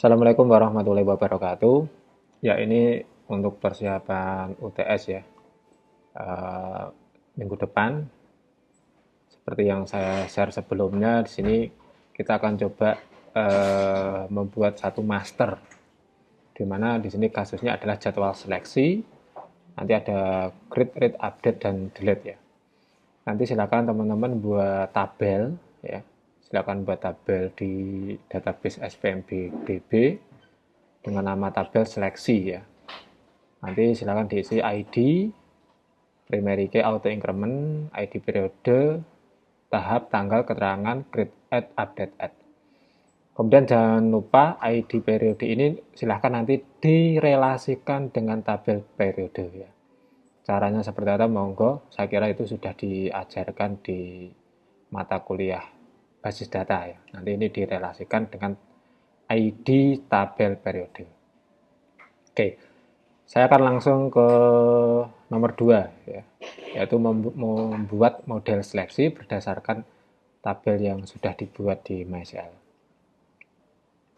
Assalamualaikum warahmatullahi wabarakatuh. Ya, ini untuk persiapan UTS ya. Eh, Minggu depan, seperti yang saya share sebelumnya, di sini kita akan coba membuat satu master, di mana di sini kasusnya adalah jadwal seleksi. Nanti ada create, read, update, dan delete ya. Nanti silakan teman-teman buat tabel ya. Silakan buat tabel di database SPMBDB dengan nama tabel seleksi ya. Nanti silakan diisi ID, primary key, auto increment, ID periode, tahap, tanggal, keterangan, create, add, update, add. Kemudian jangan lupa ID periode ini silahkan nanti direlasikan dengan tabel periode ya. Caranya seperti apa monggo, saya kira itu sudah diajarkan di mata kuliah basis data ya. Nanti ini direlasikan dengan ID tabel periode. Oke, saya akan langsung ke nomor 2 ya, yaitu membuat model seleksi berdasarkan tabel yang sudah dibuat di MySQL.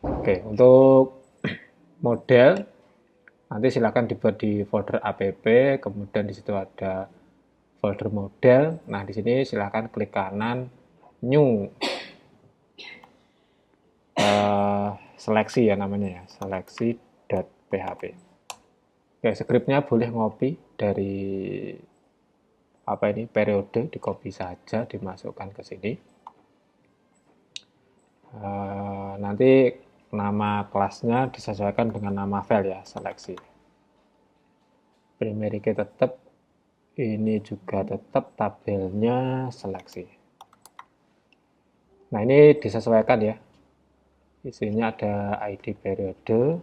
Oke, untuk model nanti silakan dibuat di folder app, kemudian di situ ada folder model. Nah, di sini silakan klik kanan new seleksi ya namanya ya, seleksi.php. Oke, skripnya boleh ngopi dari periode, di copy saja, dimasukkan ke sini. Nanti nama kelasnya disesuaikan dengan nama file ya, seleksi. Primary key tetap, ini juga tetap, tabelnya seleksi. Nah, ini disesuaikan ya. Isinya ada ID periode,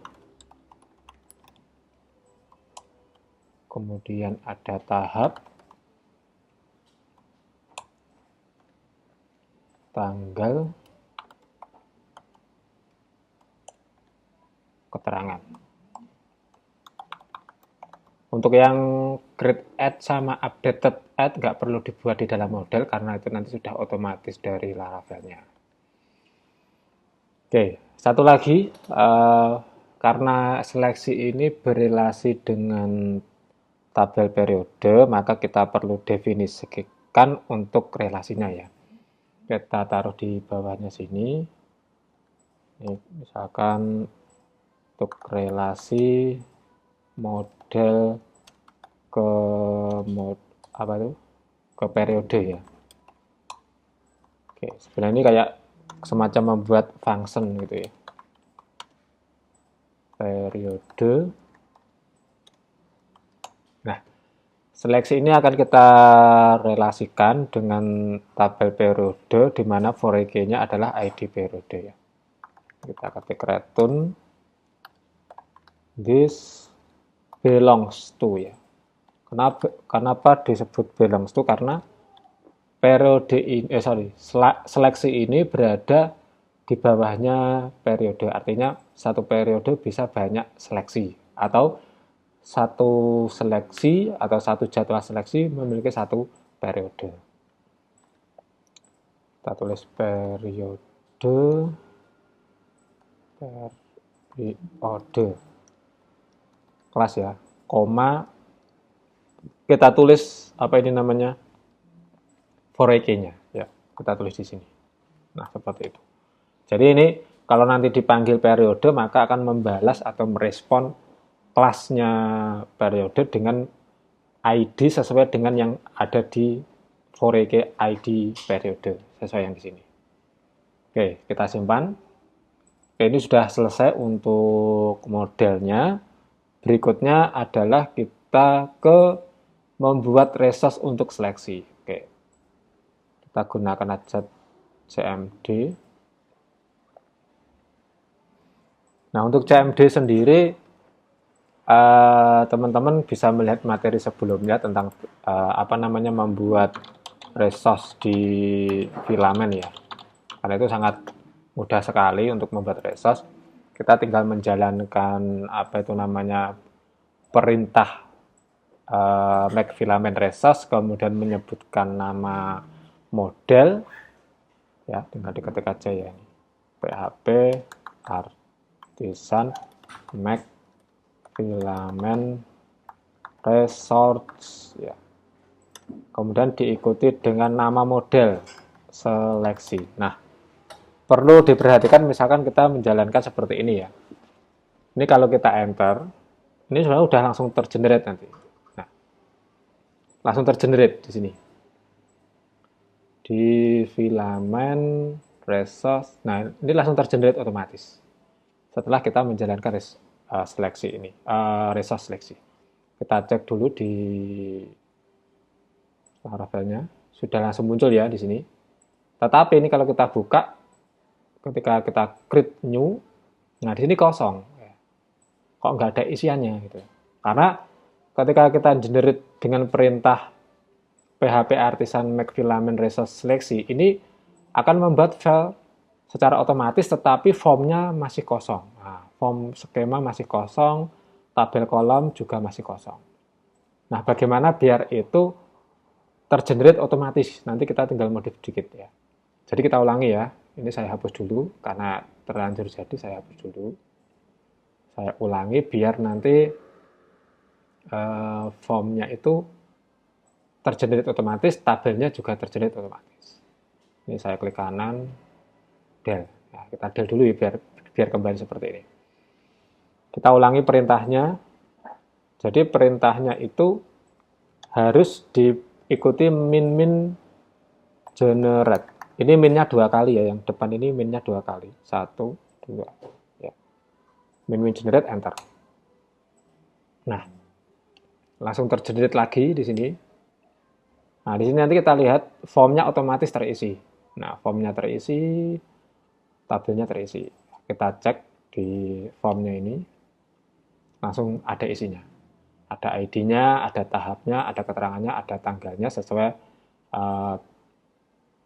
kemudian ada tahap, tanggal, keterangan. Untuk yang create add sama updated add nggak perlu dibuat di dalam model karena itu nanti sudah otomatis dari Laravel-nya. Oke, satu lagi, karena seleksi ini berrelasi dengan tabel periode, maka kita perlu definisikan untuk relasinya ya. Kita taruh di bawahnya sini. Ini misalkan untuk relasi model ke ke periode ya. Oke, sebenarnya ini kayak semacam membuat function gitu ya. Periode. Nah, seleksi ini akan kita relasikan dengan tabel periode di mana for key-nya adalah ID periode ya. Kita ketik return this belongs to ya. Kenapa disebut belongs to? Karena periode ini, seleksi ini berada di bawahnya periode. Artinya satu periode bisa banyak seleksi atau satu seleksi atau satu jadwal seleksi memiliki satu periode. Kita tulis periode kelas ya, koma, kita tulis for key-nya ya, kita tulis di sini. Nah, seperti itu. Jadi ini kalau nanti dipanggil periode maka akan membalas atau merespon kelasnya periode dengan ID sesuai dengan yang ada di for key ID periode sesuai yang di sini. Oke, kita simpan. Oke, ini sudah selesai untuk modelnya. Berikutnya adalah kita membuat resource untuk seleksi. Oke, kita gunakan aja CMD. Nah, untuk CMD sendiri, teman-teman bisa melihat materi sebelumnya tentang membuat resource di filamen ya. Karena itu sangat mudah sekali untuk membuat resource. Kita tinggal menjalankan perintah make filament resource, kemudian menyebutkan nama model ya, tinggal diketik aja ya, PHP artikel tulisan Mac filament resource ya. Kemudian diikuti dengan nama model seleksi. Nah, perlu diperhatikan misalkan kita menjalankan seperti ini ya. Ini kalau kita enter, ini sebenarnya udah langsung tergenerate nanti. Nah, langsung tergenerate di sini. Di filament resource, nah ini langsung tergenerate otomatis. Setelah kita menjalankan seleksi ini, resource seleksi. Kita cek dulu di Laravelnya, sudah langsung muncul ya di sini. Tetapi ini kalau kita buka, ketika kita create new, nah di sini kosong. Kok nggak ada isiannya gitu. Karena ketika kita generate dengan perintah PHP Artisan Mac Filament Resource Seleksi, ini akan membuat file secara otomatis tetapi formnya masih kosong. Nah, form skema masih kosong, tabel kolom juga masih kosong. Nah, bagaimana biar itu tergenerate otomatis? Nanti kita tinggal modif sedikit ya. Jadi kita ulangi ya. Ini saya hapus dulu karena terlanjur jadi saya hapus dulu. Saya ulangi biar nanti formnya itu tergenerate otomatis, tabelnya juga tergenerate otomatis. Ini saya klik kanan, del. Nah, kita del dulu ya biar kembali seperti ini. Kita ulangi perintahnya. Jadi perintahnya itu harus diikuti min generate. Ini minnya 2 kali ya, yang depan ini minnya 2 kali. 1, 2. Ya. Min generate, enter. Nah, langsung tergenerate lagi di sini. Nah, di sini nanti kita lihat formnya otomatis terisi. Nah, formnya terisi, tabelnya terisi. Kita cek di formnya ini, langsung ada isinya. Ada ID-nya, ada tahapnya, ada keterangannya, ada tanggalnya sesuai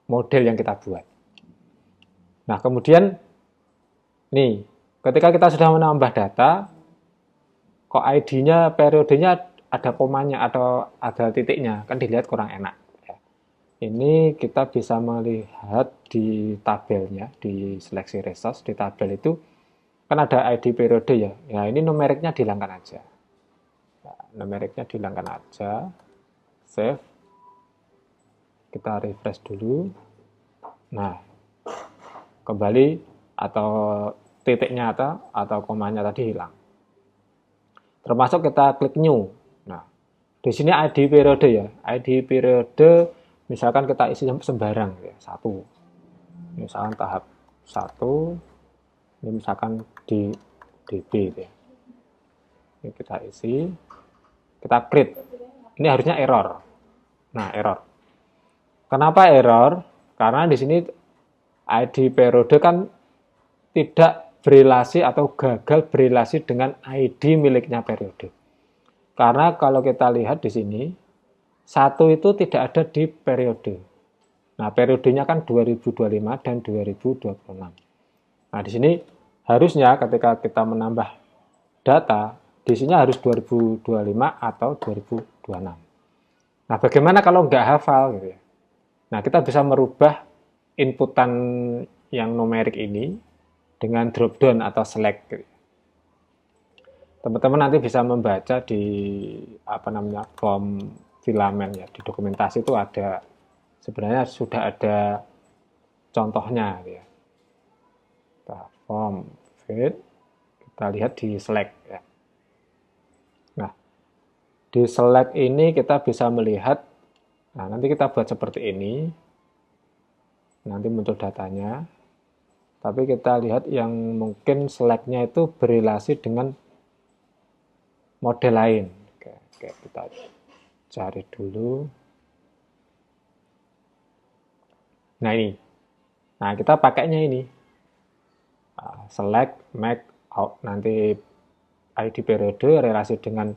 model yang kita buat. Nah, kemudian nih, ketika kita sudah menambah data, kok ID-nya, periodenya ada komanya atau ada titiknya, kan dilihat kurang enak. Ini kita bisa melihat di tabelnya, di seleksi resource, di tabel itu kan ada ID periode ya. Ya, ini numeriknya dihilangkan aja. Nah, numeriknya dihilangkan aja. Save. Kita refresh dulu. Nah, kembali atau titiknya atau komanya tadi hilang. Termasuk kita klik new. Nah, di sini ID periode ya. ID periode misalkan kita isi sembarang ya, 1. Misalkan tahap 1. Ini misalkan di DB ya. Ini kita isi. Kita create. Ini harusnya error. Nah, error. Kenapa error? Karena di sini ID periode kan tidak berelasi atau gagal berelasi dengan ID miliknya periode. Karena kalau kita lihat di sini, 1 itu tidak ada di periode. Nah, periodenya kan 2025 dan 2026. Nah, di sini harusnya ketika kita menambah data, di sini harus 2025 atau 2026. Nah, bagaimana kalau nggak hafal gitu ya? Nah, kita bisa merubah inputan yang numerik ini dengan drop down atau select. Teman-teman nanti bisa membaca di form filament ya, di dokumentasi itu ada, sebenarnya sudah ada contohnya ya. Kita form fit, kita lihat di select ya. Nah, di select ini kita bisa melihat. Nah, nanti kita buat seperti ini. Nanti muncul datanya. Tapi kita lihat yang mungkin select-nya itu berelasi dengan model lain. Oke, kita cari dulu. Nah, ini. Nah, kita pakainya ini. Select, make, out. Nanti ID periode relasi dengan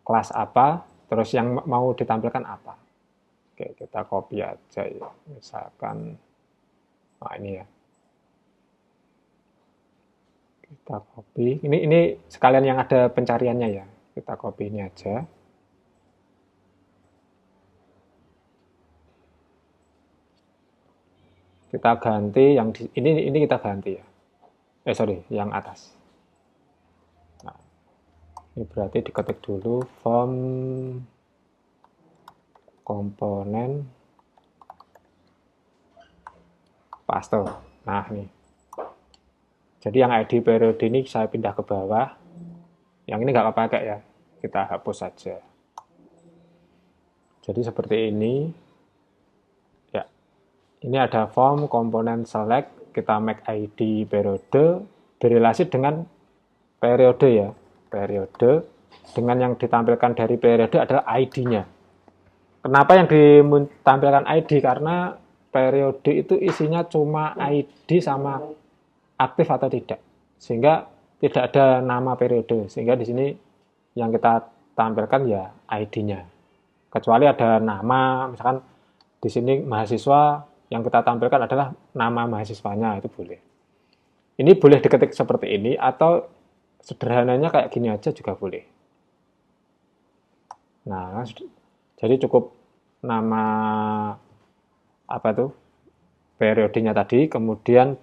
kelas apa, terus yang mau ditampilkan apa. Oke, kita copy aja ya. Misalkan, nah ini ya. Kita copy. Ini sekalian yang ada pencariannya ya. Kita copy ini aja. Kita ganti yang ini kita ganti ya. Sorry, yang atas. Nah, ini berarti diketik dulu form komponen paste. Nah, nih. Jadi yang ID periode ini saya pindah ke bawah. Yang ini nggak kepakai ya. Kita hapus saja. Jadi seperti ini. Ya, ini ada form komponen select. Kita make ID periode berrelasi dengan periode ya. Periode dengan yang ditampilkan dari periode adalah ID-nya. Kenapa yang ditampilkan ID? Karena periode itu isinya cuma ID sama aktif atau tidak. Sehingga tidak ada nama periode. Sehingga di sini yang kita tampilkan ya ID-nya. Kecuali ada nama, misalkan di sini mahasiswa, yang kita tampilkan adalah nama mahasiswanya, itu boleh. Ini boleh diketik seperti ini, atau sederhananya kayak gini aja juga boleh. Nah, jadi cukup nama apa tuh periodenya tadi, kemudian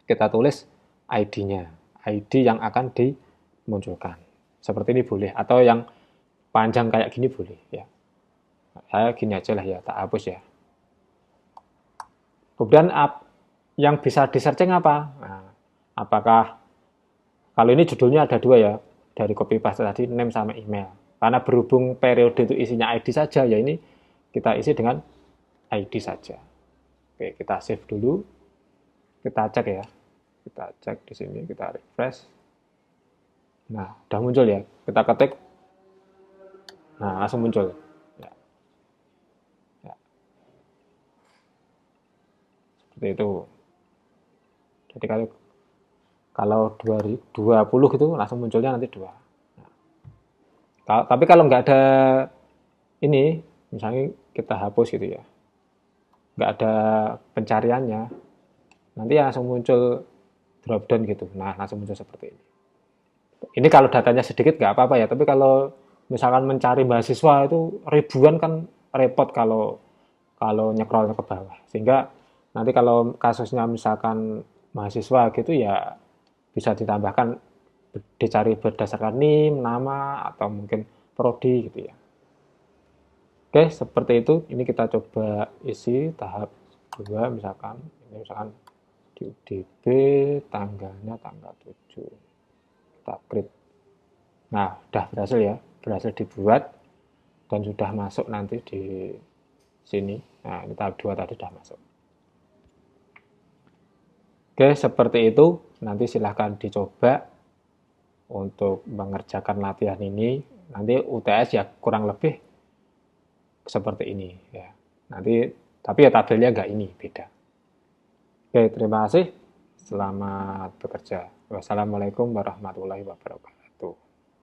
kita tulis ID-nya, ID yang akan dimunculkan. Seperti ini boleh, atau yang panjang kayak gini boleh ya. Saya gini aja lah ya, tak hapus ya. Kemudian yang bisa di searching apa? Nah, apakah kalau ini judulnya ada dua ya, dari copy paste tadi, name sama email. Karena berhubung periode itu isinya ID saja, ya ini kita isi dengan ID saja. Oke, kita save dulu. Kita cek ya. Kita cek di sini, kita refresh. Nah, udah muncul ya. Kita ketik. Nah, langsung muncul. Ya, ya. Seperti itu. Jadi kalau 20 gitu langsung munculnya nanti 2. Nah, tapi kalau nggak ada ini, misalnya kita hapus gitu ya, nggak ada pencariannya, nanti langsung muncul drop down gitu. Nah, langsung muncul seperti ini. Ini kalau datanya sedikit nggak apa-apa ya, tapi kalau misalkan mencari mahasiswa itu ribuan kan repot kalau nyekrol ke bawah. Sehingga nanti kalau kasusnya misalkan mahasiswa gitu ya bisa ditambahkan dicari berdasarkan NIM, nama, atau mungkin prodi gitu ya. Oke, seperti itu. Ini kita coba isi tahap 2 misalkan. Ini misalkan di UDB tanggalnya tanggal 7. Kita create. Nah, udah berhasil ya. Berhasil dibuat dan sudah masuk nanti di sini. Nah, ini tahap 2 tadi sudah masuk. Oke, seperti itu. Nanti silahkan dicoba untuk mengerjakan latihan ini. Nanti UTS ya kurang lebih seperti ini ya. Nanti tapi ya tabelnya nggak ini, beda. Oke, terima kasih. Selamat bekerja. Wassalamualaikum warahmatullahi wabarakatuh.